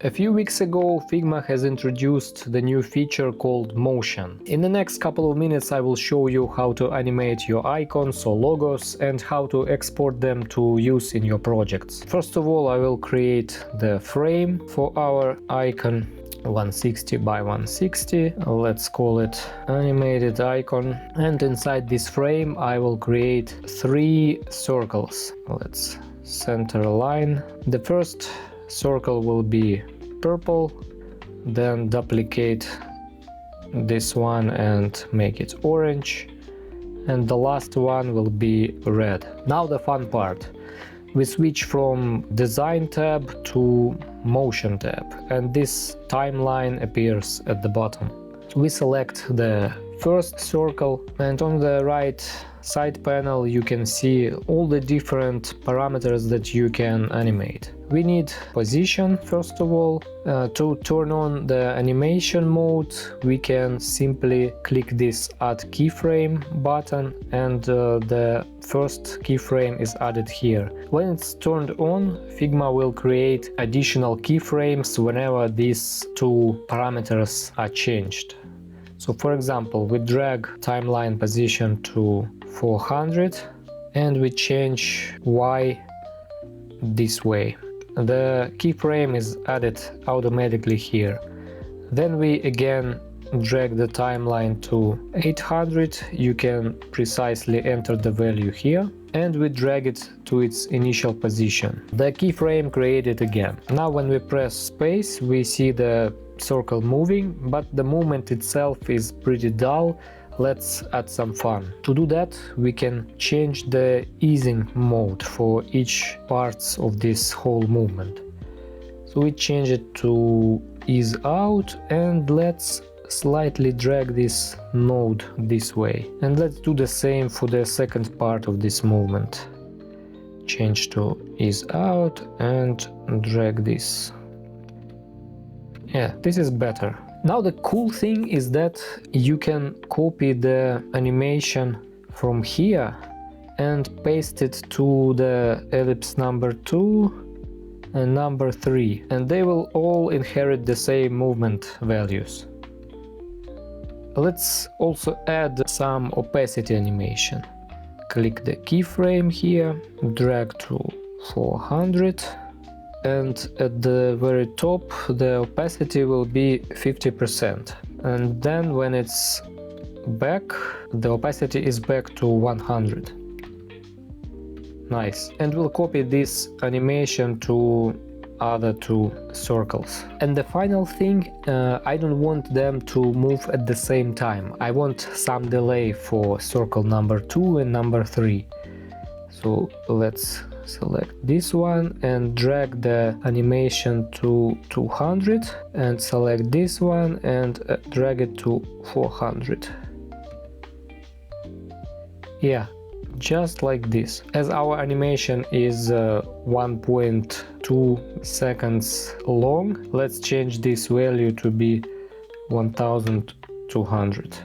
A few weeks ago, Figma has introduced the new feature called Motion. In the next couple of minutes I will show you how to animate your icons or logos and how to export them to use in your projects. First of all, I will create the frame for our icon, 160 by 160. Let's call it animated icon. And inside this frame I will create 3 circles. Let's center a line. The first circle will be purple, then duplicate this one and make it orange, and the last one will be red. Now the fun part. We switch from design tab to motion tab, and this timeline appears at the bottom. We select the first circle, and on the right side panel you can see all the different parameters that you can animate. We need position first of all. To turn on the animation mode, we can simply click this add keyframe button, and the first keyframe is added here. When it's turned on, Figma will create additional keyframes whenever these 2 parameters are changed. So for example, we drag timeline position to 400 and we change Y this way. The keyframe is added automatically here. Then we again drag the timeline to 800. You can precisely enter the value here, and we drag it to its initial position. The keyframe created again. Now when we press space, we see the circle moving, but the movement itself is pretty dull. Let's add some fun. To do that, we can change the easing mode for each parts of this whole movement. So we change it to ease out, and let's slightly drag this node this way. And let's do the same for the second part of this movement. Change to ease out and drag this. Yeah, this is better. Now the cool thing is that you can copy the animation from here and paste it to the ellipse number 2 and number 3, and they will all inherit the same movement values. Let's also add some opacity animation. Click the keyframe here, drag to 400. And at the very top the opacity will be 50%, and then when it's back, the opacity is back to 100. Nice. And we'll copy this animation to other 2 circles. And the final thing, I don't want them to move at the same time. I want some delay for circle number 2 and number 3. So let's select this one and drag the animation to 200, and select this one and drag it to 400. Yeah, just like this. As our animation is 1.2 seconds long, let's change this value to be 1200.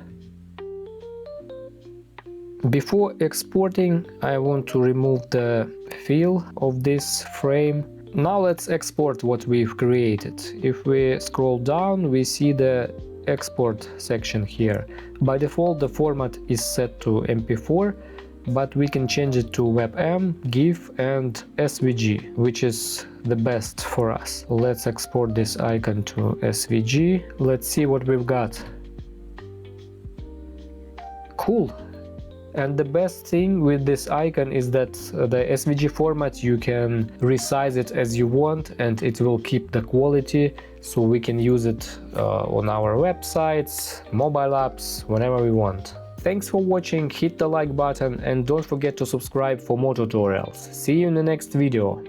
Before exporting, I want to remove the fill of this frame. Now let's export what we've created. If we scroll down, we see the export section here. By default, the format is set to MP4, but we can change it to WebM, GIF and SVG, which is the best for us. Let's export this icon to SVG. Let's see what we've got. Cool. And the best thing with this icon is that the SVG format, you can resize it as you want and it will keep the quality, so we can use it on our websites, mobile apps, whenever we want. Thanks for watching, hit the like button and don't forget to subscribe for more tutorials. See you in the next video.